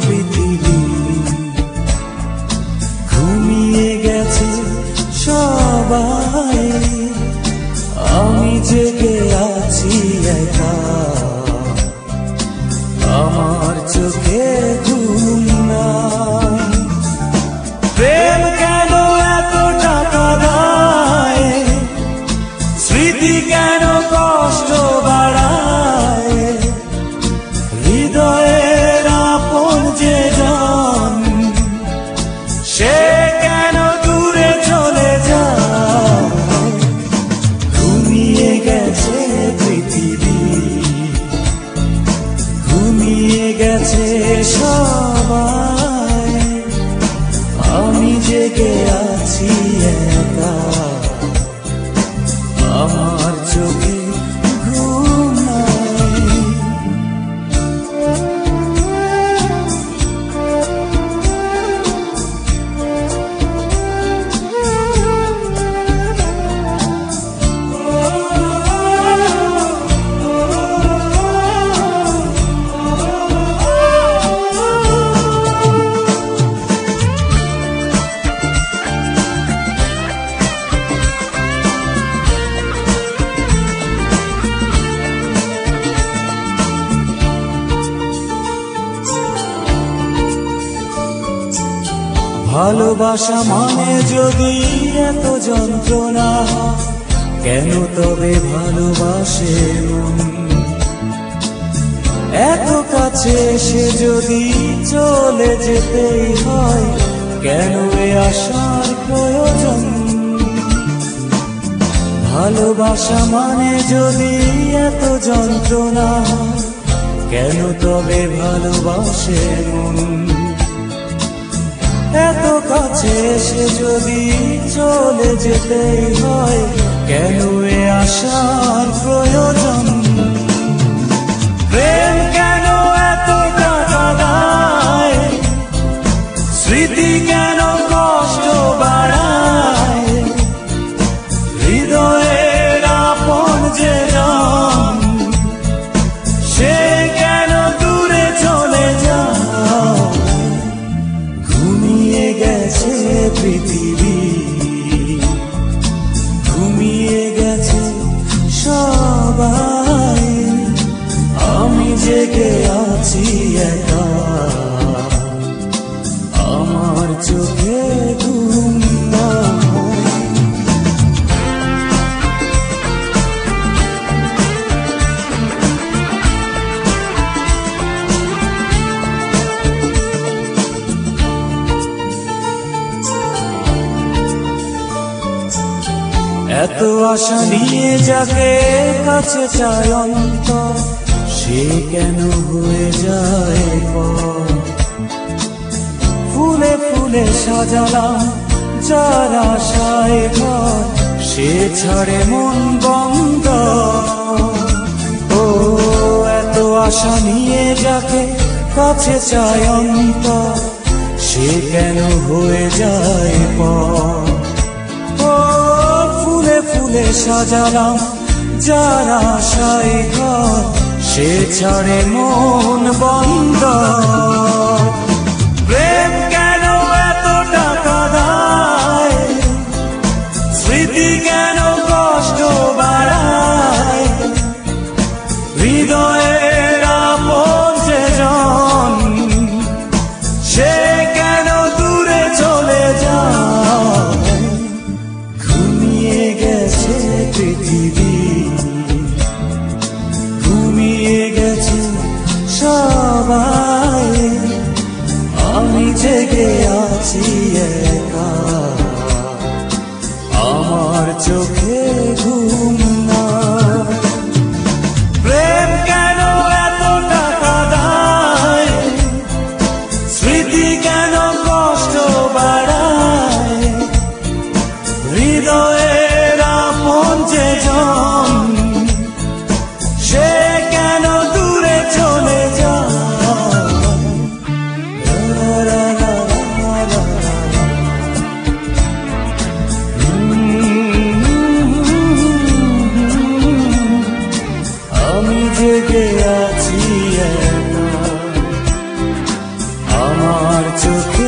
পৃথিবী, ঘুমিয়ে গেছে সবাই, আমি জেগে আছি একা, আমার চোখে ঘুম নাই। প্রেম কেন এত টাকা দেয়, স্মৃতি কেন কষ্ট বাড়ায়, হৃদয়ের আপন যে জন সে কেন দূরে চলে যায়। ঘুমিয়ে গেছে পৃথিবী, ঘুমিয়ে গেছে সবাই, আমি জেগে আছি একা, আমার চোখে ঘুম নাই। ভালোবাসা মানে যদি এত যন্ত্রণা, কেন তবে ভালোবাসে মন? এত কাছে এসে যদি চলে যেতেই হয়, কেন এ আশার প্রয়োজন? ভালোবাসা মানে যদি এত যন্ত্রণা, কেন তবে ভালোবাসে মন? এত কাছে এসে যদি চলে যেতেই হয়, কেন এ আশার প্রয়োজন? প্রেম কেন এত টাকা দেয়, স্মৃতি কেন কষ্ট বাড়ায়, হৃদয়ের আপন যে জন সে কেন দূরে চলে যায়। ঘুমিয়ে গেছে পৃথিবী, ঘুমিয়ে গেছে সবাই, আমি জেগে আছি একা, আমার চোখে ঘুম নাই। এত আশা নিয়ে যাকে কাছে চায় অন্তর, সে কেন হয়ে যায় পর? ফুলে ফুলে সাজালাম যার আশায় ঘর, সে ছাড়ে মন বন্ধ। ও এত আশা নিয়ে যাকে কাছে চায় অন্তর, সে কেন হয়ে যায় পর? ফুলে ফুলে সাজালাম যার আশায় ঘর, সে ছাড়ে মন বন্ধ। প্রেম কেন এত টাকা দেয়, স্মৃতি কেন কষ্ট বাড়ায়, হৃদয়ের আপন যে জন সে কেন দূরে চলে যায়। ঘুমিয়ে গেছে পৃথিবী, ঘুমিয়ে গেছে সবাই, আমি জেগে আছি একা, আমার চোখে ঘুম নাই। প্রেম কেন এত টাকা দেয়, স্মৃতি কেন কষ্ট বাড়ায়, হৃদয়ের আপন যে জন সে কেন দূরে চলে যায়। আমি জেগে আছি একা, চোখে